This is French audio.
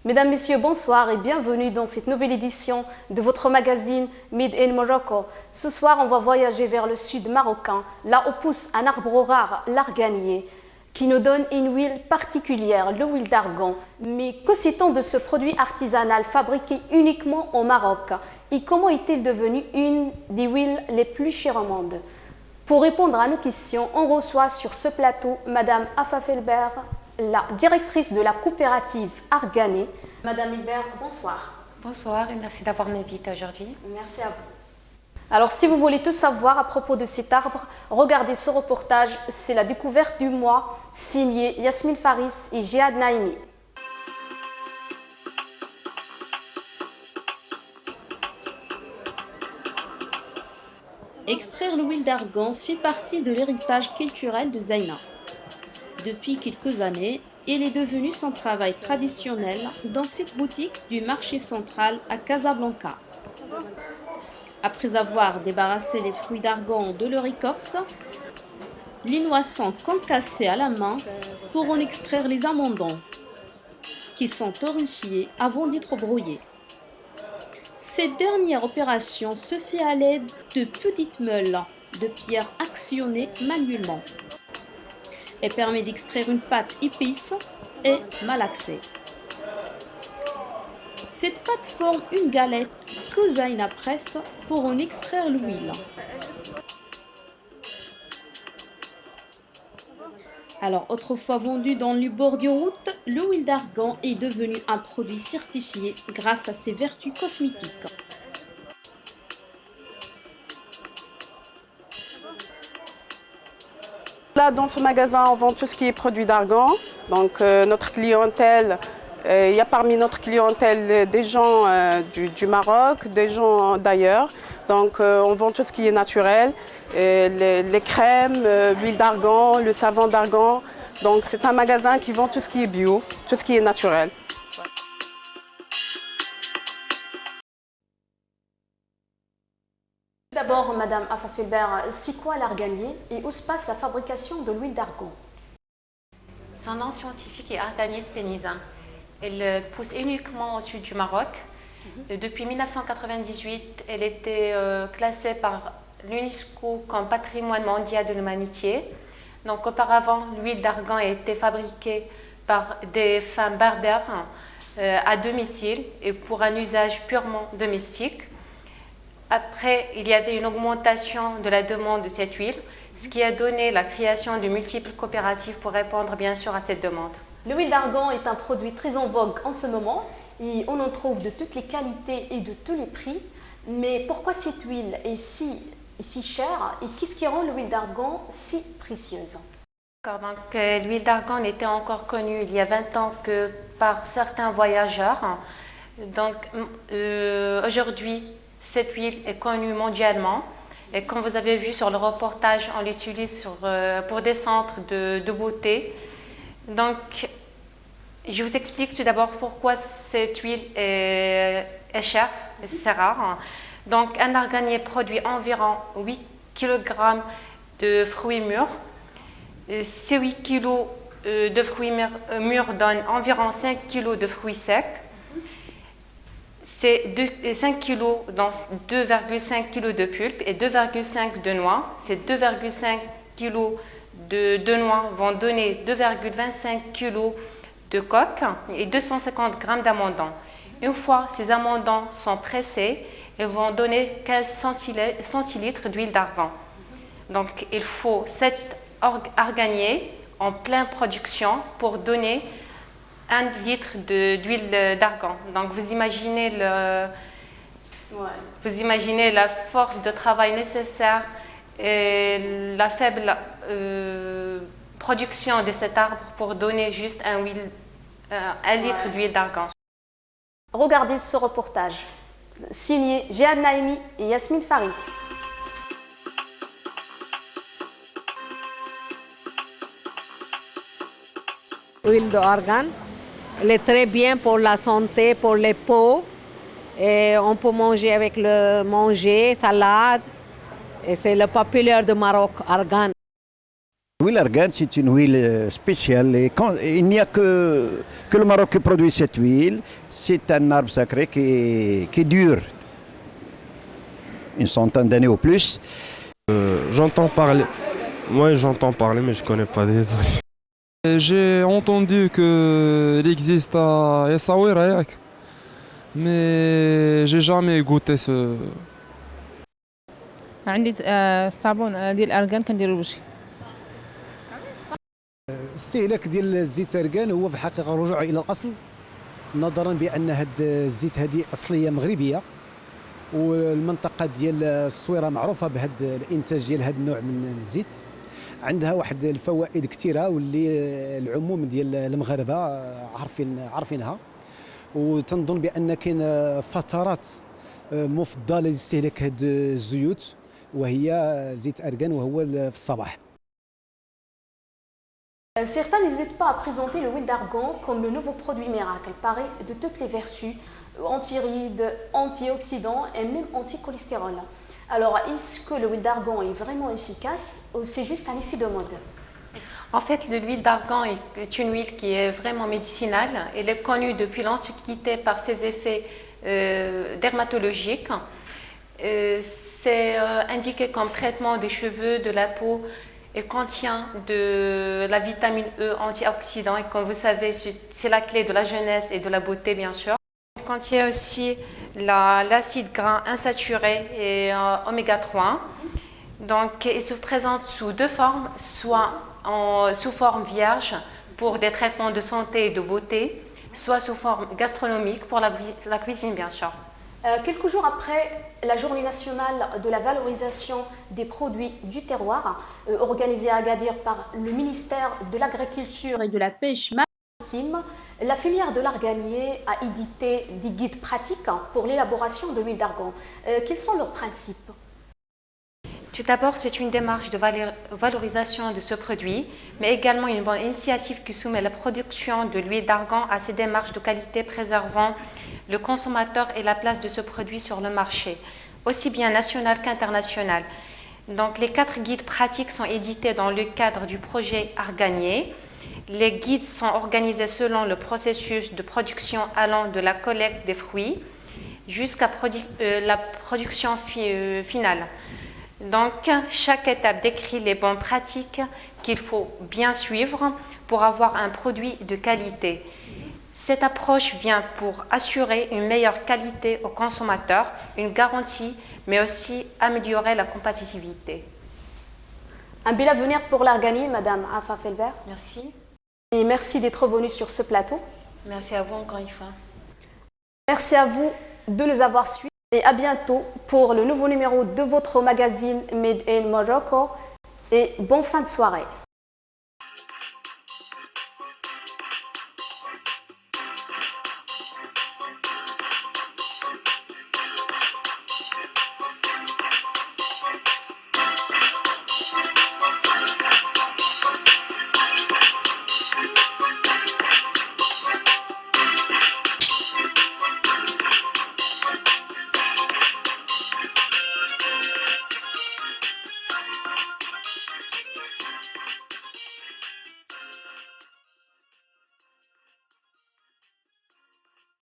Mesdames, Messieurs, bonsoir et bienvenue dans cette nouvelle édition de votre magazine Made in Morocco. Ce soir, on va voyager vers le sud marocain, là où pousse un arbre rare, l'arganier, qui nous donne une huile particulière, l'huile d'argan. Mais que sait-on de ce produit artisanal fabriqué uniquement au Maroc? Et comment est-il devenu une des huiles les plus chères au monde? Pour répondre à nos questions, on reçoit sur ce plateau Madame Afaf Elber, la directrice de la coopérative Argané. Madame Elber, bonsoir. Bonsoir et merci d'avoir m'invité aujourd'hui. Merci à vous. Alors, si vous voulez tout savoir à propos de cet arbre, regardez ce reportage. C'est la découverte du mois, signé Yasmine Faris et Jihad Naimi. Extraire l'huile d'argan fait partie de l'héritage culturel de Zaina. Depuis quelques années, il est devenu son travail traditionnel dans cette boutique du marché central à Casablanca. Après avoir débarrassé les fruits d'argan de leur écorce, l'innoissant concassés à la main pour en extraire les amandons, qui sont torréfiés avant d'être brouillés. Cette dernière opération se fait à l'aide de petites meules de pierre actionnées manuellement et permet d'extraire une pâte épaisse et malaxée. Cette pâte forme une galette que Zaina presse pour en extraire l'huile. Alors, autrefois vendue dans les bords de route, l'huile d'argan est devenue un produit certifié grâce à ses vertus cosmétiques. Là, dans ce magasin, on vend tout ce qui est produit d'argan. Donc, notre clientèle, il y a parmi notre clientèle des gens du Maroc, des gens d'ailleurs. Donc, on vend tout ce qui est naturel, les crèmes, l'huile d'argan, le savon d'argan. Donc, c'est un magasin qui vend tout ce qui est bio, tout ce qui est naturel. D'abord, Madame Afaf Elber, c'est quoi l'arganier et où se passe la fabrication de l'huile d'argan? Son nom scientifique est Arganier penisa. Elle pousse uniquement au sud du Maroc. Depuis 1998, elle était classée par l'UNESCO comme patrimoine mondial de l'humanité. Donc auparavant, l'huile d'argan a été fabriquée par des femmes berbères à domicile et pour un usage purement domestique. Après, il y avait une augmentation de la demande de cette huile, ce qui a donné la création de multiples coopératives pour répondre bien sûr à cette demande. L'huile d'argan est un produit très en vogue en ce moment et on en trouve de toutes les qualités et de tous les prix. Mais pourquoi cette huile est si chère et qu'est-ce qui rend l'huile d'argan si précieuse? L'huile d'argan n'était encore connue il y a 20 ans que par certains voyageurs. Donc aujourd'hui, cette huile est connue mondialement et comme vous avez vu sur le reportage, on l'utilise pour des centres de beauté. Donc, je vous explique tout d'abord pourquoi cette huile est chère, c'est rare. Donc, un arganier produit environ 8 kg de fruits mûrs. Ces 8 kg de fruits mûrs donnent environ 5 kg de fruits secs. C'est 5 kg dans 2,5 kg de pulpe et 2,5 de noix. Ces 2,5 kg de noix vont donner 2,25 kg de coque et 250 g d'amandons. Une fois ces amandons sont pressés, ils vont donner 15 centilitres d'huile d'argan. Donc il faut 7 arganiers en pleine production pour donner 1 litre d'huile d'argan. Donc vous imaginez la force de travail nécessaire et la faible production de cet arbre pour donner juste 1 litre d'huile d'argan. Regardez ce reportage, signé Jihad Naimi et Yasmine Faris. L'huile d'argan, elle est très bien pour la santé, pour les peaux. Et on peut manger avec salade. Et c'est le populaire de Maroc, argan. L'huile argan, c'est une huile spéciale. Et il n'y a que le Maroc qui produit cette huile. C'est un arbre sacré qui dure une centaine d'années ou plus. J'entends parler. Moi, j'entends parler, mais je ne connais pas, désolé. J'ai entendu qu'il existe à Essaouira, mais j'ai jamais goûté ce. عندي الصابون ديال الارغان كنديرو لوجهي. الاستهلاك ديال الزيت ارغان هو في الحقيقه رجوع الى الاصل، نظرا بان هاد الزيت هذه اصليه مغربيه، والمنطقه ديال الصويره معروفه بهذا الانتاج ديال هذا النوع من الزيت. عندها واحد الفوائد كثيره واللي العموم ديال المغاربه عارفينها، وتنظن بان كاين فترات مفضله لاستهلاك هاد الزيوت وهي زيت ارغان وهو في الصباح. Certains n'hésitent pas à présenter le huile d'argan comme le nouveau produit miracle, paré de toutes les vertus, antirides, antioxydants et même anticholestérol. Alors, est-ce que l'huile d'argan est vraiment efficace ou c'est juste un effet de mode? En fait, l'huile d'argan est une huile qui est vraiment médicinale. Elle est connue depuis l'Antiquité par ses effets dermatologiques. C'est indiqué comme traitement des cheveux, de la peau. Elle contient de la vitamine E antioxydant et comme vous savez, c'est la clé de la jeunesse et de la beauté bien sûr. Elle contient aussi l'acide gras insaturé et oméga 3. Donc, il se présente sous deux formes, soit sous forme vierge pour des traitements de santé et de beauté, soit sous forme gastronomique pour la cuisine bien sûr. Quelques jours après la journée nationale de la valorisation des produits du terroir, organisée à Agadir par le ministère de l'Agriculture et de la Pêche maritime, la filière de l'arganier a édité des guides pratiques pour l'élaboration de l'huile d'argan. Quels sont leurs principes? Tout d'abord, c'est une démarche de valorisation de ce produit, mais également une bonne initiative qui soumet la production de l'huile d'argan à ces démarches de qualité préservant le consommateur et la place de ce produit sur le marché, aussi bien national qu'international. Donc, les 4 guides pratiques sont édités dans le cadre du projet Arganier. Les guides sont organisés selon le processus de production allant de la collecte des fruits jusqu'à la production finale. Donc, chaque étape décrit les bonnes pratiques qu'il faut bien suivre pour avoir un produit de qualité. Cette approche vient pour assurer une meilleure qualité aux consommateurs, une garantie, mais aussi améliorer la compétitivité. Un bel avenir pour l'arganier, Madame Afa Felbert. Merci. Et merci d'être venue sur ce plateau. Merci à vous encore une fois. Merci à vous de nous avoir suivis et à bientôt pour le nouveau numéro de votre magazine Made in Morocco et bonne fin de soirée.